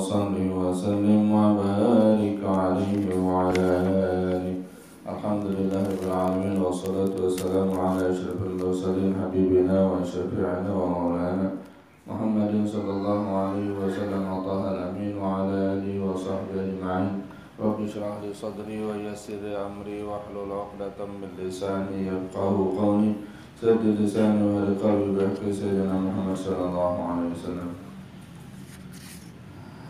وصل وسلم وبارك عليه وعلى آله. الحمد لله رب العالمين والصلاة والسلام على أشرف المرسلين حبيبنا وشفيعنا ومولانا محمد صلى الله عليه وسلم وطه الأمين وعلى آله وصحبه أجمعين. رب اشرح لي صدري ويسر لي أمري واحلل عقدة من لساني يفقهوا قولي. سدد لساني ولقلبي بحق سيدنا محمد صلى الله عليه وسلم.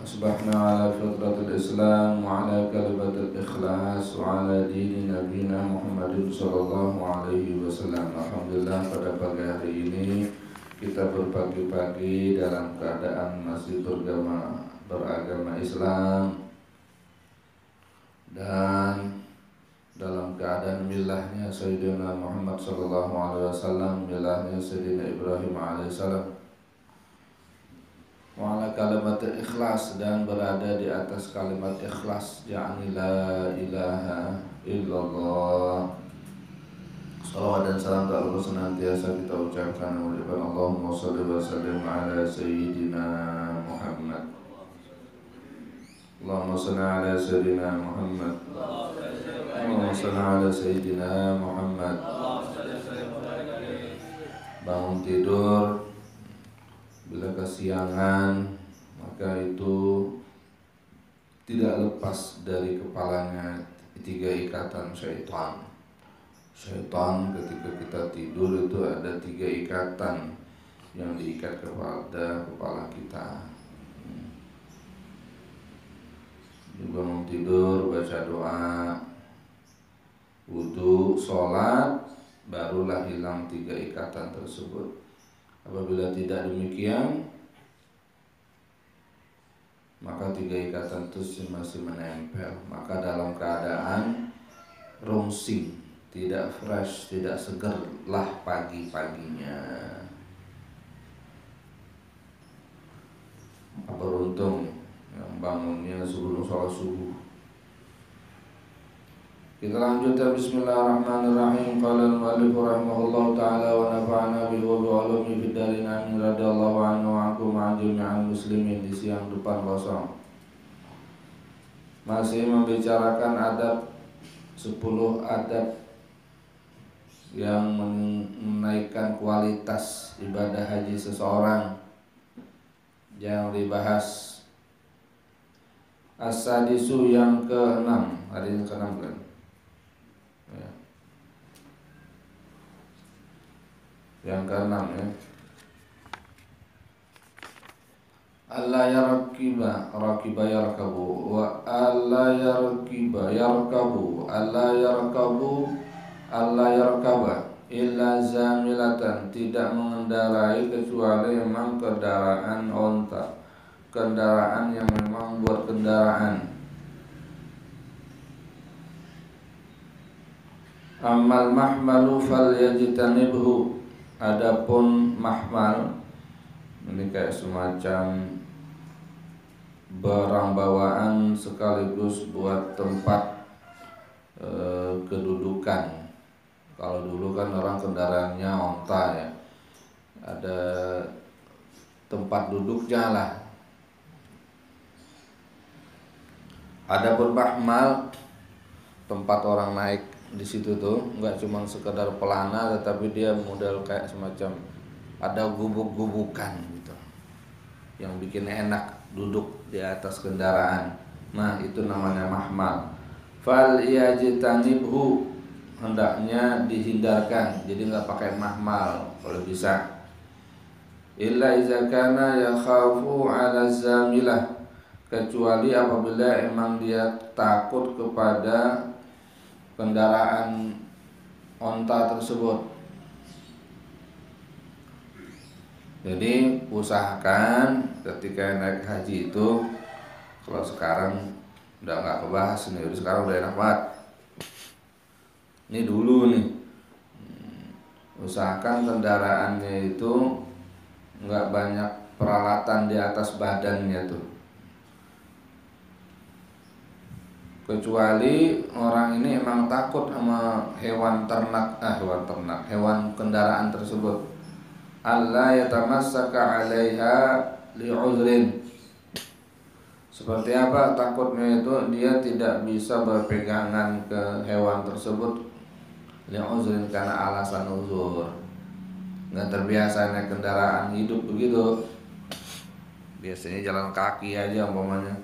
أصبحنا على فطرة الإسلام وعلى كلمة الإخلاص وعلى دين نبينا محمد صلى الله عليه وسلم. Alhamdulillah, pada pagi hari ini kita berpagi-pagi dalam keadaan masih beragama Islam dan dalam keadaan milahnya Sayyidina Muhammad sallallahu alaihi wasallam, milahnya Sayyidina Ibrahim alaihissalam, wa ala kalimat ikhlas, dan berada di atas kalimat ikhlas, yakni la ilaha illallah. Salawat dan salam Allah senantiasa kita ucapkan kepada Allahumma shalli wa sallim ala Sayyidina Muhammad. Allahumma shalli ala Sayyidina Muhammad. Allahumma shalli ala Sayyidina Muhammad. Bangun tidur bila kesiangan, maka itu tidak lepas dari kepalanya 3 ikatan syaitan. Syaitan ketika kita tidur itu ada 3 ikatan yang diikat kepada kepala kita. Bangun tidur, baca doa, wudu, sholat, barulah hilang 3 ikatan tersebut. Apabila tidak demikian, maka 3 ikatan itu masih menempel. Maka dalam keadaan rungsing, tidak fresh, tidak segerlah pagi-paginya. Apa beruntung yang bangunnya sebelum sholat subuh. Kita lanjutkan. Bismillahirrahmanirrahim. Qala al-mu'allif rahimahullahu ta'ala wa nafa'ana bihi wa bi'ulumi fid darin amin. Radhiyallahu anhu wa ankum wa jami'al muslimin. Di siang depan kosong masih membicarakan adab 10 adab yang menaikkan kualitas ibadah haji seseorang yang dibahas. As-sadisu, yang ke-6. Hari ini ke-6 kan? Ya. Yang ke-6 ya. Allah yarkiba, rakiba yarkabu, wa Allah yarkiba yarkabu, Allah yarkabu, Allah yarkaba illa zamilatan, tidak mengendarai kecuali memang kendaraan onta, kendaraan yang memang buat kendaraan. Amal mahmalu fal yajtanibhu, adapun mahmal ini kayak semacam barang bawaan sekaligus buat tempat kedudukan. Kalau dulu kan orang kendaraannya onta ya, ada tempat duduknya lah. Adapun mahmal, tempat orang naik di situ tuh nggak cuma sekedar pelana, tetapi dia model kayak semacam ada gubuk-gubukan gitu, yang bikin enak duduk di atas kendaraan. Nah, itu namanya mahmal. Fal yajtanibhu, hendaknya dihindarkan, jadi nggak pakai mahmal kalau bisa. Illa iza kana yakhafu ala zamilah, kecuali apabila emang dia takut kepada kendaraan onta tersebut. Jadi usahakan ketika naik haji itu, kalau sekarang udah nggak kebahas nih, sekarang udah enak banget. Ini dulu nih, usahakan kendaraannya itu nggak banyak peralatan di atas badannya tuh. Kecuali orang ini emang takut sama hewan kendaraan tersebut. Allah yatamassaka 'alaiha li'uzrin, Seperti apa takutnya itu? Dia tidak bisa berpegangan ke hewan tersebut li'uzrin, karena alasan uzur, nggak terbiasa naik kendaraan hidup begitu, biasanya jalan kaki aja umpamanya.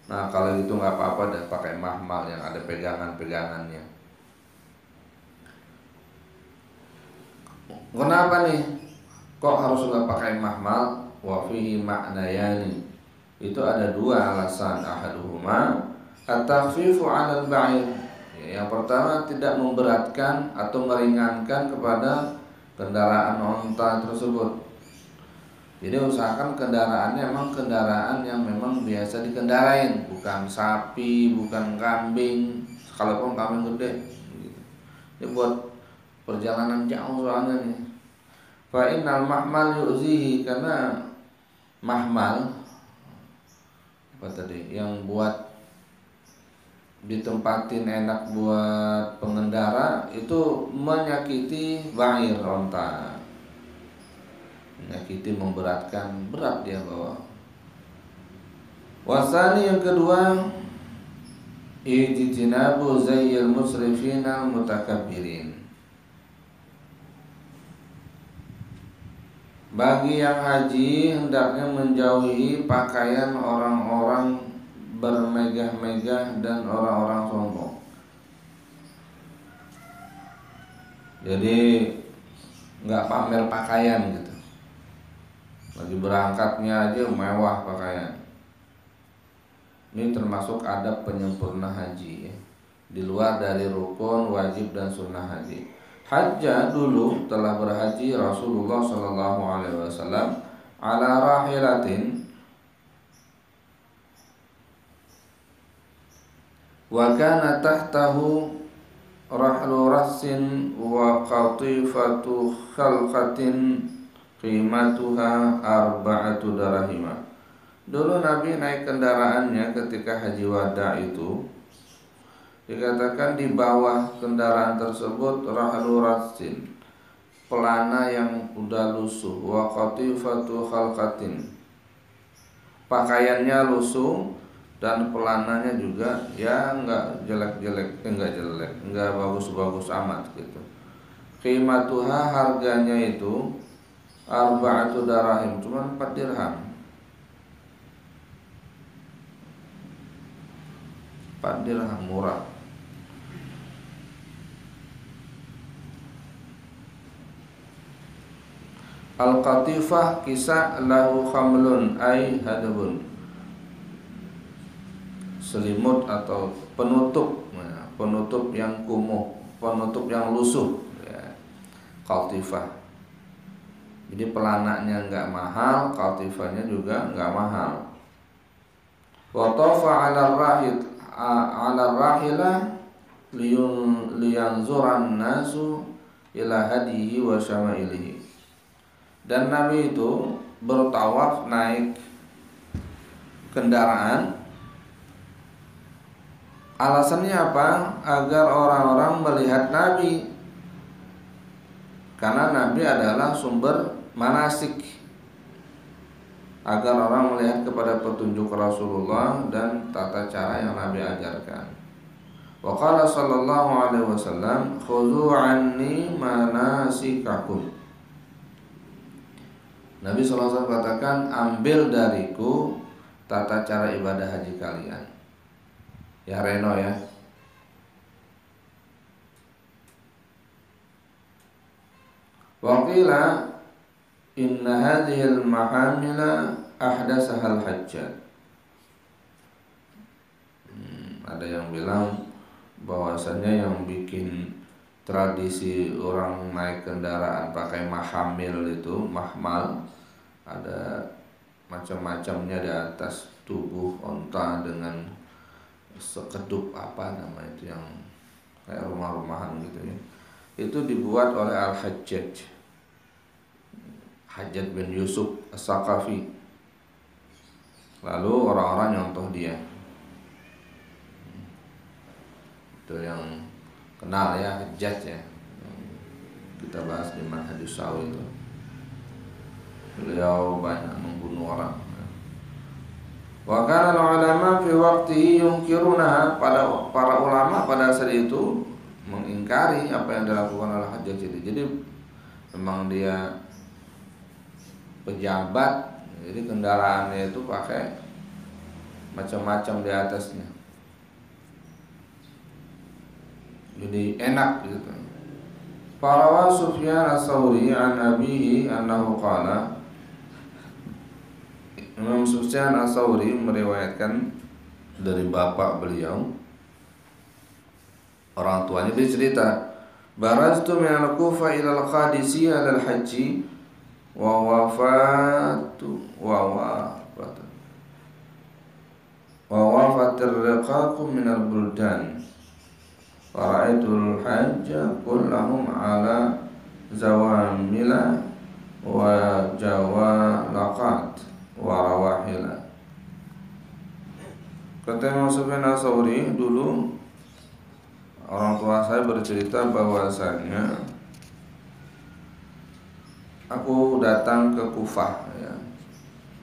Nah kalau itu nggak apa-apa, deh pakai mahmal yang ada pegangan-pegangannya. Kenapa nih kok harus nggak pakai mahmal? Wa fihi ma'nayani, itu ada dua alasan. Ahaduhuma at-takhfifu 'alal ba'ir. Yang pertama, tidak memberatkan atau meringankan kepada kendaraan onta tersebut. Jadi usahakan kendaraannya memang kendaraan yang memang biasa dikendarain, bukan sapi, bukan kambing, kalaupun kambing gede. Ini buat perjalanan jauh soalnya nih. Fa innal mahmal yu'zihi, karena mahmal apa tadi yang buat ditempatin enak buat pengendara itu menyakiti ba'ir, onta, menyakiti, memberatkan, berat dia bawa. Wasani yang kedua, ijtinabu zayyil musrifina mutakabbirin. Bagi yang haji hendaknya menjauhi pakaian orang-orang bermegah-megah dan orang-orang sombong. Jadi nggak pamer pakaian gitu. Lagi berangkatnya aja mewah pakaian. Ini termasuk adab penyempurna haji ya. Di luar dari rukun, wajib dan sunnah haji. Hajjah dulu telah berhaji Rasulullah Shallallahu Alaihi Wasallam ala rahilatin wa kana tahtahu rahlu rassin wa qatifatu khalqatin qimatuha arba'atu darahima. Dulu Nabi naik kendaraannya ketika haji wada itu, dikatakan di bawah kendaraan tersebut rahlu rassin, pelana yang udah lusuh, wa qatifatu khalqatin, pakaiannya lusuh dan pelananya juga ya enggak jelek-jelek, enggak bagus-bagus amat gitu. Qimatuha, harganya itu arba'atu darahim, cuma 4 dirham. 4 dirham, murah. Al-qatifah kisah lahu khamlun ay hadabun, selimut atau penutup, penutup yang kumuh, penutup yang lusuh ya. Qatifah. Jadi pelananya enggak mahal, qatifahnya juga enggak mahal. Wa tafa 'ala rahilah liyanzuran nasu ila hadihi wa syama'ilihi. Dan Nabi itu bertawaf naik kendaraan. Alasannya apa? Agar orang-orang melihat Nabi, karena Nabi adalah sumber manasik, agar orang melihat kepada petunjuk Rasulullah dan tata cara yang Nabi ajarkan. Wa qala sallallahu alaihi wasallam, khudhu anni manasikakum. Nabi SAW katakan, ambil dariku tata cara ibadah haji kalian. Ya Reno ya. Waqila inna hadhil mahamila ahdasahal hajjat. Ada yang bilang bahwasanya yang bikin tradisi orang naik kendaraan pakai mahamil itu, mahmal, ada macam-macamnya di atas tubuh onta dengan sekedup apa nama itu yang kayak rumah-rumahan gitu ya. Itu dibuat oleh Al-Hajjaj, Hajjaj bin Yusuf As-Saqafi. Lalu orang-orang nyontoh dia. Itu yang kenal ya, Hajjaj ya. Kita bahas di Manhajus Sawi itu. Beliau banyak membunuh orang. Wa kana ulama waktu yungkiruna, pada para ulama pada saat itu mengingkari apa yang dilakukan oleh Hajjaj ini. Jadi memang dia pejabat, jadi kendaraannya itu pakai macam-macam di atasnya, jadi enak gitu. Farawa Sufyan as-Tsauri an abihi annahu qala, Imam Sufyan as-Tsauri meriwayatkan dari bapak beliau, orang tuanya, dia cerita, baraztu min al-Kufa ila al-Qadisiyah lil haji wa wafatu wa wafatir riqaqu min al-buldan fara'aitul hajja kullahum ala zawamila wa jawalaqat wa rawahila. Kata Imam Sufyan as-Tsauri, dulu orang tua saya bercerita bahwasanya aku datang ke Kufah, ya.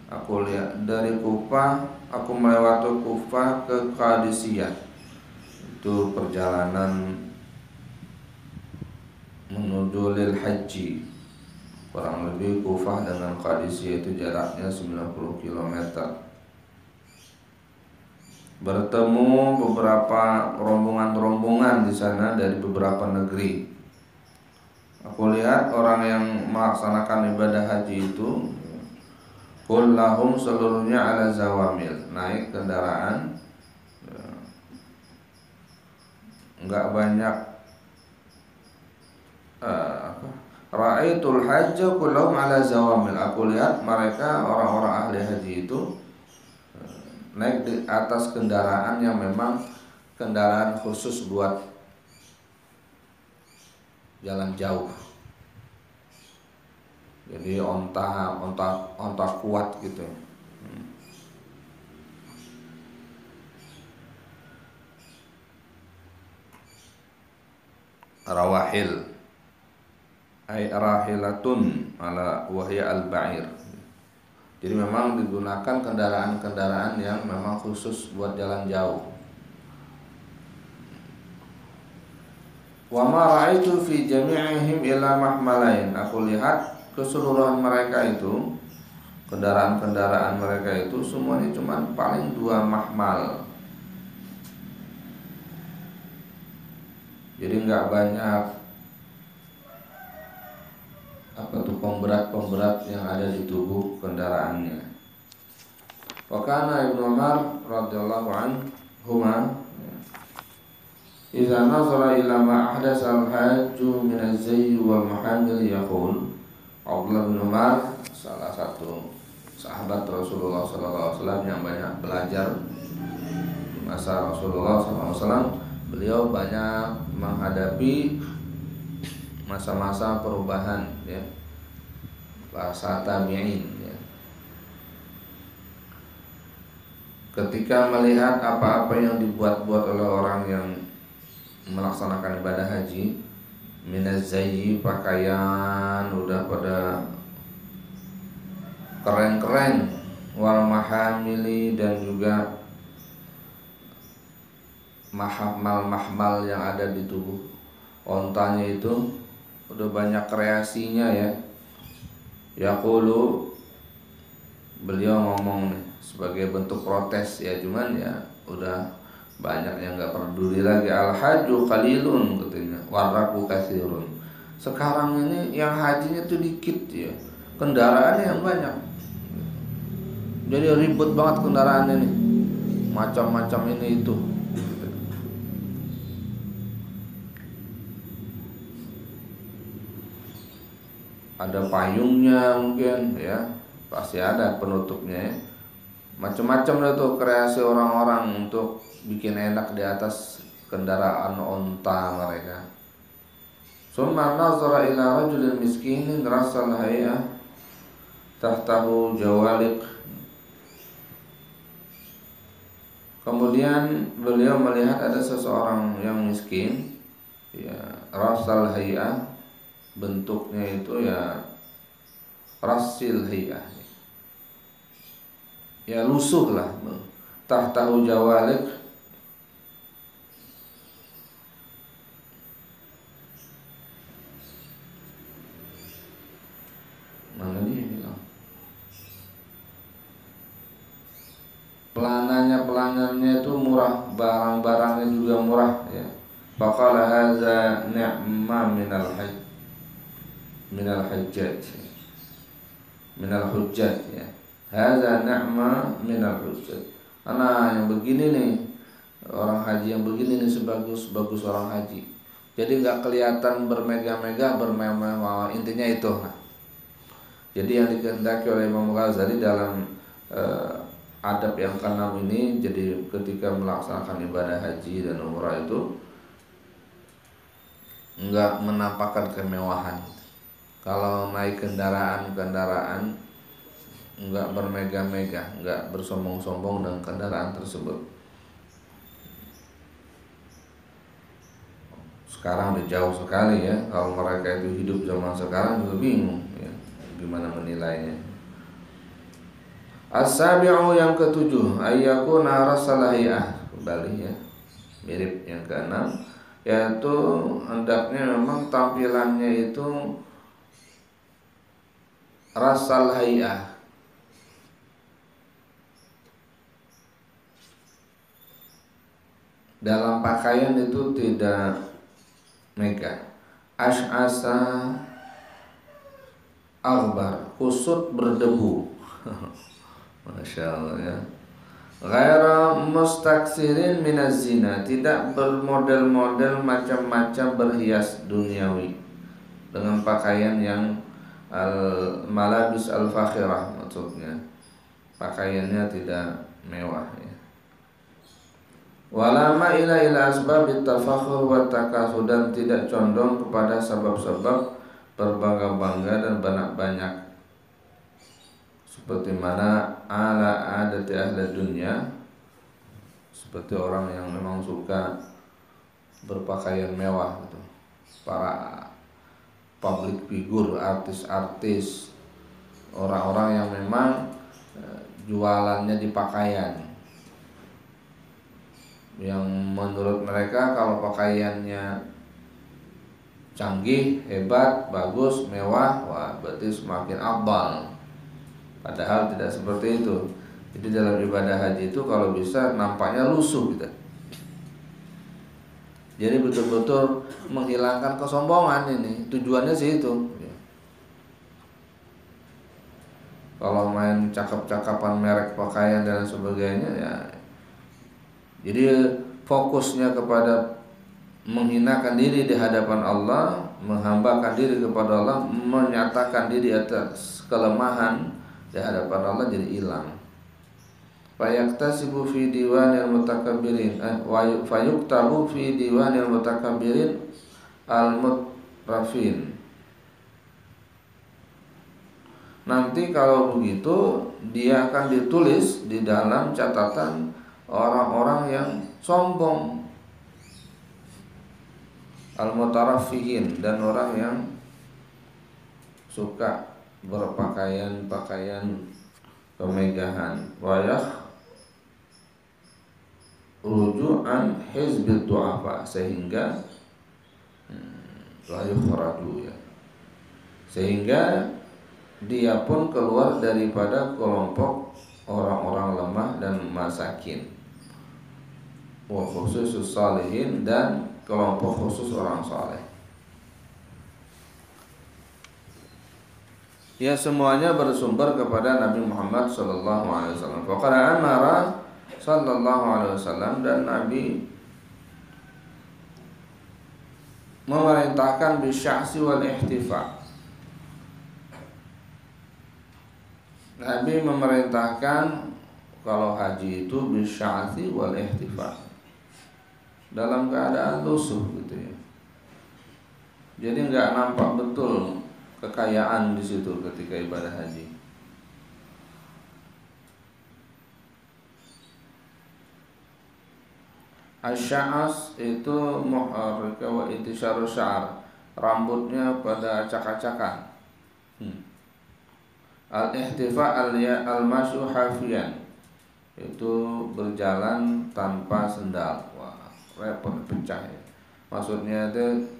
Aku lihat dari Kufah, aku melewati Kufah ke Qadisiyah. Itu perjalanan menuju lil haji. Kurang lebih Kufah dengan Qadisiyah itu jaraknya 90 km. Bertemu beberapa rombongan-rombongan di sana dari beberapa negeri. Aku lihat orang yang melaksanakan ibadah haji itu kullahum seluruhnya ala zawamil, naik kendaraan, enggak banyak ra'aitul hajja kullahum ala zawamil. Aku lihat mereka orang-orang ahli haji itu naik di atas kendaraan yang memang kendaraan khusus buat jalan jauh. Jadi onta kuat gitu. Rawahil ay rahilatun ala wahya al-ba'ir. Jadi memang digunakan kendaraan-kendaraan yang memang khusus buat jalan jauh. Wa ma ra'aitu fi jami'ihim illa mahmalain. Aku lihat keseluruhan mereka itu, kendaraan-kendaraan mereka itu semuanya cuma paling 2 mahmal. Jadi enggak banyak pemberat yang ada di tubuh kendaraannya. Wa kana Ibnu Umar radhiyallahu anhuma idza nazara ila ma ahdasa al-hajju min az-zayy wal mahamil yaqul. Abdullah bin Umar, salah satu sahabat Rasulullah SAW yang banyak belajar di masa Rasulullah SAW, beliau banyak menghadapi masa-masa perubahan, ya, bahasa tabi'in, ya. Ketika melihat apa-apa yang dibuat-buat oleh orang yang melaksanakan ibadah haji, minazayyi, pakaian udah pada keren-keren, wal mahamili, dan juga mahmal yang ada di tubuh ontanya itu udah banyak kreasinya, ya. Yaqulu, beliau ngomong nih sebagai bentuk protes, ya, cuman ya udah banyak yang nggak peduli lagi. Al-hajju qalilun, katanya, waraku katsirun. Sekarang ini yang hajinya tuh dikit, ya, kendaraannya yang banyak. Jadi ribet banget kendaraan ini, macam-macam ini itu. Ada payungnya mungkin, ya, pasti ada penutupnya, ya. Macam-macam lah tuh kreasi orang-orang untuk bikin enak di atas kendaraan onta mereka. Summa nazara ila rajulin miskinin rasal hay'ah tahtahu jawaliq. Kemudian beliau melihat ada seseorang yang miskin, ya, rasal hay'ah, bentuknya itu ya rasil hay'ah, ya, lusuh lah, tahtahu jawalik, mana dia bilang pelananya itu murah, barang-barangnya juga murah ya. Faqala hadza ni'ma minal hujjat ya. Hadza ni'ma minal hujjat. Yang begini nih, orang haji yang begini nih sebagus orang haji. Jadi nggak kelihatan bermegah-megah, bermewah-mewah, intinya itu. Nah, jadi yang dikehendaki oleh Imam Ghazali dalam adab yang keenam ini, jadi ketika melaksanakan ibadah haji dan umrah itu enggak menampakkan kemewahan. Kalau naik kendaraan enggak bermegah-megah, enggak bersombong-sombong dengan kendaraan tersebut. Sekarang udah jauh sekali ya, kalau mereka itu hidup zaman sekarang juga bingung ya, gimana menilainya. As-sabi'u yang ketujuh, ayyakuna rasalahiyah, kembali ya, mirip yang keenam, yaitu hendaknya memang tampilannya itu rasal hay'ah, dalam pakaian itu tidak megah, ash'asa aghbar, kusut berdebu. Masya Allah ya. Ghaira mustaksirin minaz zina, tidak bermodel-model macam-macam berhias duniawi, dengan pakaian yang malabis al-fakhirah, maksudnya pakaiannya tidak mewah ya. Walama ila asbabit tafakhur wa takasud, dan tidak condong kepada sebab-sebab berbangga-bangga dan banyak-banyak, seperti mana ala adati ahli dunia, seperti orang yang memang suka berpakaian mewah gitu, para public figure, artis-artis, orang-orang yang memang jualannya di pakaian, yang menurut mereka kalau pakaiannya canggih, hebat, bagus, mewah, wah berarti semakin abal. Padahal tidak seperti itu. Jadi dalam ibadah haji itu kalau bisa nampaknya lusuh gitu. Jadi betul-betul menghilangkan kesombongan ini. Tujuannya sih itu. Kalau main cakap-cakapan merek pakaian dan sebagainya ya. Jadi fokusnya kepada menghinakan diri di hadapan Allah, menghambakan diri kepada Allah, menyatakan diri atas kelemahan di hadapan Allah, jadi hilang. Fayaktasibu fi diwanil mutakabbirin, fayuktabu fi diwanil mutakabbirin al-mutrafin. Nanti kalau begitu dia akan ditulis di dalam catatan orang-orang yang sombong, al-mutaraffihin, dan orang yang suka berpakaian kemegahan. Wayah ruju'an hizbid du'afa, sehingga layuh raju ya, sehingga dia pun keluar daripada kelompok orang-orang lemah dan masakin, wa khusus salihin, dan kelompok khusus orang saleh. Ya, semuanya bersumber kepada Nabi Muhammad sallallahu alaihi wasallam. Faqala amara sallallahu alaihi wasallam, dan Nabi memerintahkan bisya'si wal ihtifa. Nabi memerintahkan kalau haji itu bisya'si wal ihtifa, dalam keadaan lusuh gitu ya. Jadi enggak nampak betul kekayaan di situ ketika ibadah haji. Asy'as itu muharrika wa intisyaru sya'ar, rambutnya pada acak-acakan. Al-ihtifa al-masyu hafiyan, itu berjalan tanpa sendal. Wah, repot, pecah ya. Maksudnya itu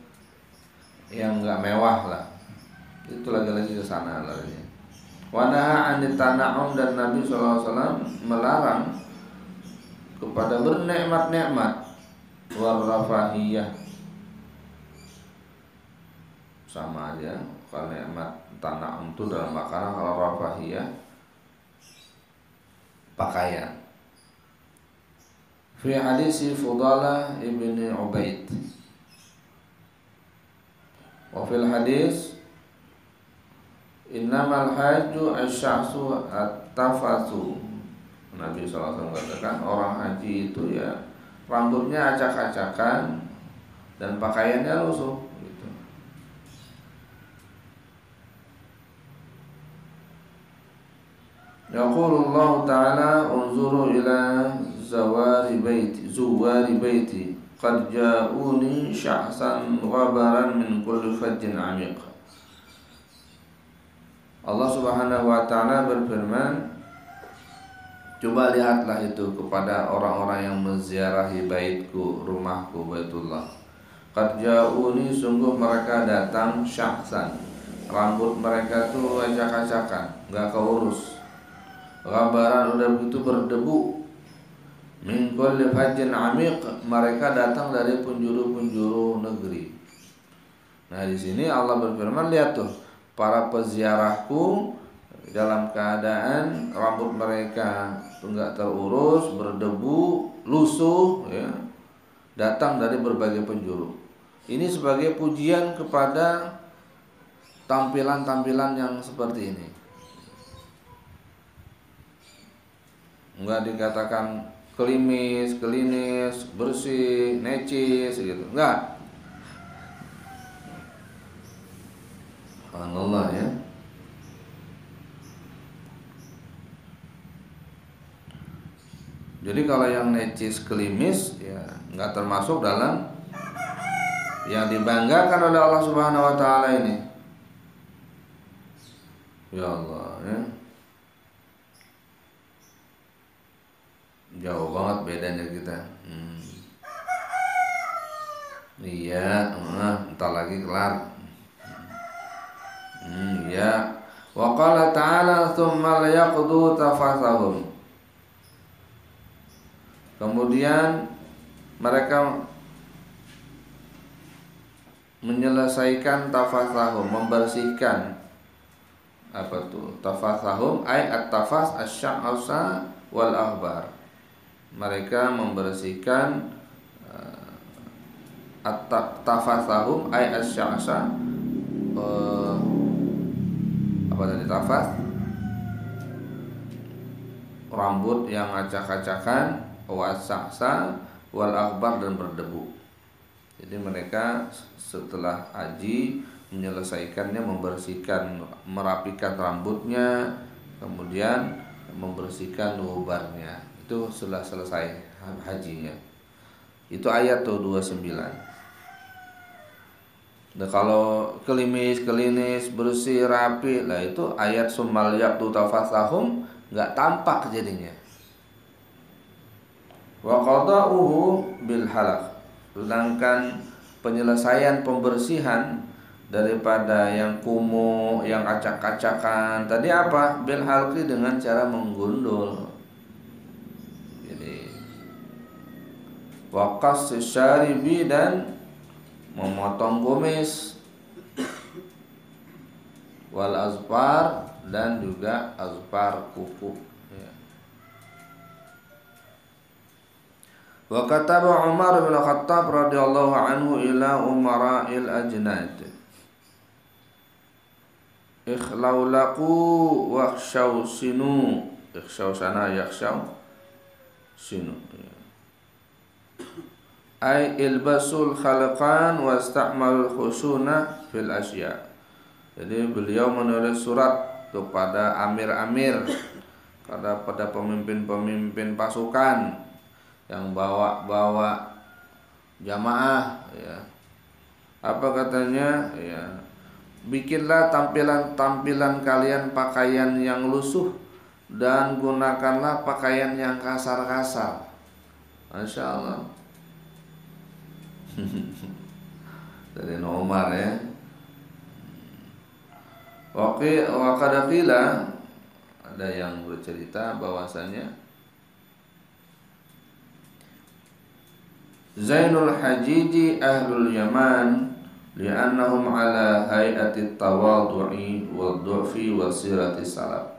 yang nggak mewah lah. Itu lagi-lagi ke sana larinya. Wa naha 'anit tana'um, dan Nabi SAW melarang kepada bernikmat-nikmat, war rafahiyah, sama aja. Kalau nikmat tana'um itu dalam makanan, kalau rafahiyah pakaian. Fi hadis Fudalah ibni Ubaid, wa fil hadis innamal haju asy'asu at-tafathu. Nabi SAW katakan orang haji itu ya rambutnya acak-acakan dan pakaiannya lusuh gitu. Yaqulullahu ta'ala unzuru ila zuwari baiti qad ja'uni sya'san ghabaran min kulli fajjin 'amiq. Allah Subhanahu wa ta'ala berfirman, coba lihatlah itu kepada orang-orang yang menziarahi baitku, rumahku, Baitullah. Qad ja'uni, sungguh mereka datang sya'san, rambut mereka tuh acak-acakan, gak keurus. Ghabaran, udah begitu berdebu. Min kulli fajjin 'amiq, mereka datang dari penjuru-penjuru negeri. Nah, di sini Allah berfirman, lihat tuh para peziarahku dalam keadaan rambut mereka enggak terurus, berdebu, lusuh ya, datang dari berbagai penjuru. Ini sebagai pujian kepada tampilan-tampilan yang seperti ini. Enggak dikatakan klinis, bersih, necis gitu. Enggak. Subhanallah ya. Jadi kalau yang necis, klimis ya enggak termasuk dalam yang dibanggakan oleh Allah Subhanahu wa taala ini. Ya Allah ya. Jauh banget bedanya kita. Iya, entar lagi kelar. Iya. Wa qala ta'ala tsumma liyaqdu tafathahum. Kemudian mereka menyelesaikan tafathahum, membersihkan apa tuh? Tafathahum ay at-tafas asy-sya'sa wal akhbar. Mereka membersihkan at-tafathahum ay asy-sya'sa, apa tadi tafas? Rambut yang acak-acakan, was-sya'sa wal akhbar, dan berdebu. Jadi mereka setelah haji menyelesaikannya, membersihkan, merapikan rambutnya, kemudian membersihkan ubarnya. Itu setelah selesai hajinya. Itu ayat tuh 29. Nah, kalau klinis, bersih, rapi, lah itu ayat summal yaqtu tafathahum enggak tampak jadinya. Wa qada'uhu bil halaq. Sedangkan penyelesaian, pembersihan daripada yang kumuh, yang acak-acakan tadi apa? Bil halqi, dengan cara menggundul. Jadi wa qas syaribi, dan memotong kumis, wal azfar, dan juga azfar, kuku ya. Wa kataba Umar bin Khattab radhiyallahu anhu ila umara'il ajnad, ikhlaulaqu wakhshaw sinu, ikhshaw sana yakhshaw sinu ya. Ay ilbasul khalqan wasta'malul khusuna fil asya. Jadi beliau menulis surat kepada amir-amir, pada pemimpin-pemimpin pasukan yang bawa jamaah ya. Apa katanya ya, bikinlah tampilan kalian pakaian yang lusuh dan gunakanlah pakaian yang kasar-kasar. Masya Allah. Dari Umar ya. Wakadakila, ada yang bercerita bahwasanya Zainul Hajiji ahlul Yaman li'annahum ala hayati tawadu'i wa du'fi wa sirati salaf.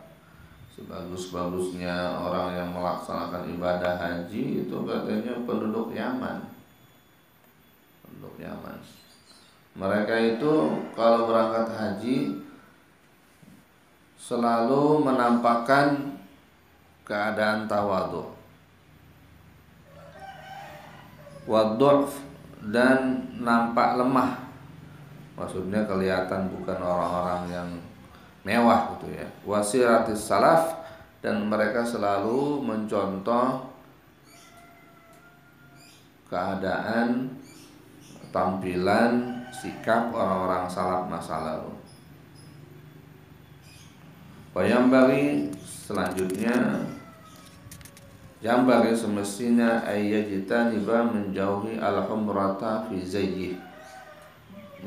Sebagus-bagusnya orang yang melaksanakan ibadah haji itu katanya penduduk Yaman. Penduduk Yaman. Mereka itu kalau berangkat haji selalu menampakkan keadaan tawadhu, waddu'f, dan nampak lemah. Maksudnya kelihatan bukan orang-orang yang mewah gitu ya. Wasiratis salaf, dan mereka selalu mencontoh keadaan, tampilan, sikap orang-orang salaf masa lalu. Wayambari, selanjutnya jambari semestinya ayyajitaniba, menjauhi al-humrata fi zayyih,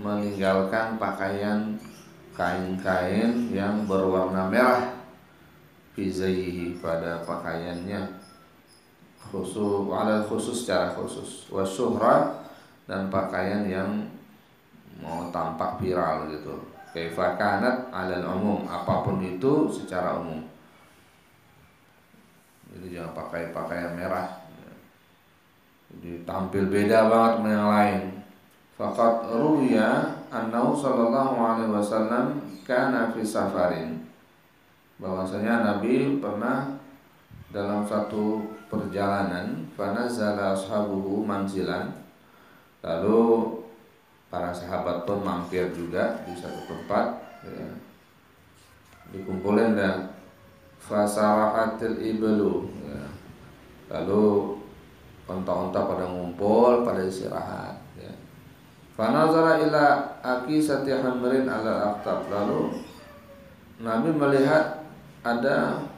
meninggalkan pakaian kain-kain yang berwarna merah fi zayyihi, pada pakaiannya, khusus secara khusus, wasyuhra, dan pakaian yang mau tampak viral gitu. Kaifa kanat 'alal umum, apapun itu secara umum. Jadi jangan pakai pakaian merah, jadi tampil beda banget sama yang lain. Faqad ruwiya annahu sallallahu alaihi wasallam kana fi safarin, bahwasanya Nabi pernah dalam satu perjalanan, fanazala ashabuhu manzilan, lalu para sahabat pun mampir juga di satu tempat ya. Dikumpulin dan fasarahatil iblu ya. Lalu onta-onta pada ngumpul, pada istirahat ya. Fanazara ila aqisati hamrin ala aqtab, lalu Nabi melihat ada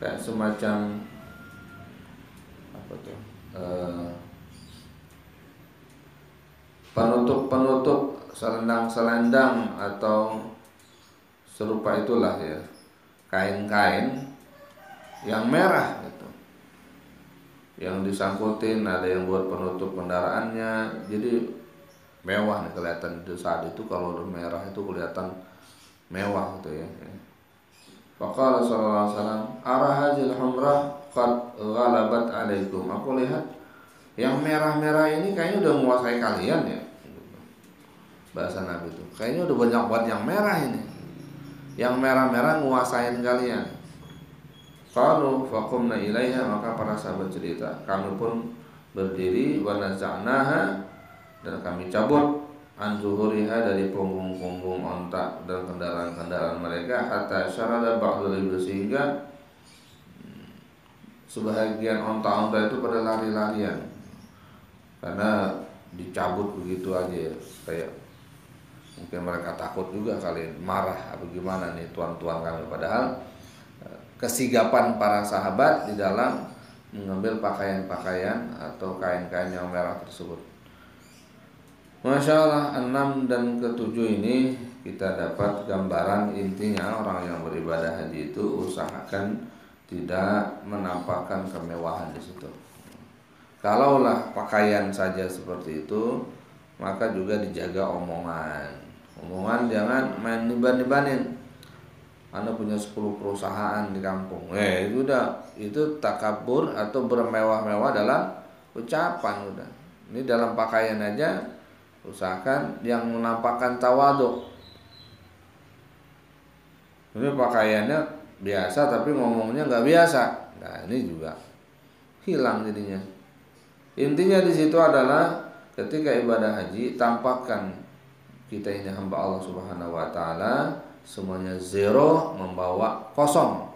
kayak semacam apa tuh, penutup selendang-selendang atau serupa itulah ya, kain-kain yang merah gitu, yang disangkutin, ada yang buat penutup kendaraannya, jadi mewah nih kelihatan itu. Saat itu kalau udah merah itu kelihatan mewah gitu ya. Faqala sallallahu alaihi wasallam, ara hadzal humrah qad ghalabat alaikum, aku lihat yang merah-merah ini kayaknya udah menguasai kalian ya. Bahasa Nabi itu, kayaknya udah banyak buat yang merah ini. Yang merah-merah nguasain kalian. Qalu faqumna ilaiha, maka para sahabat cerita, kami pun berdiri, wa naza'naha, dan kami cabut an zuhuriha, dari punggung-punggung onta dan kendaraan-kendaraan mereka, hatta syarada ba'dul ibil, sehingga sebahagian onta-onta itu pada lari-larian karena dicabut begitu aja ya. Kayak mungkin mereka takut juga kali, marah apa gimana nih tuan-tuan kami. Padahal kesigapan para sahabat di dalam mengambil pakaian-pakaian atau kain-kain yang merah tersebut. Masya Allah, 6 dan ke-7 ini kita dapat gambaran intinya orang yang beribadah haji itu usahakan tidak menampakkan kemewahan di situ. Kalaulah pakaian saja seperti itu, maka juga dijaga omongan. Omongan jangan main niban-nibanin. Anda punya 10 perusahaan di kampung. Itu udah, itu takabur atau bermewah-mewah dalam ucapan udah. Ini dalam pakaian aja usahakan yang menampakkan tawadhu. Ini pakaiannya biasa tapi ngomongnya nggak biasa. Nah, ini juga hilang jadinya. Intinya di situ adalah ketika ibadah haji, tampakkan kita ini hamba Allah Subhanahu wa taala, semuanya zero, membawa kosong.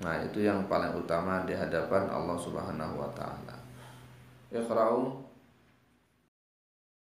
Nah, itu yang paling utama di hadapan Allah Subhanahu wa taala. Iqra'u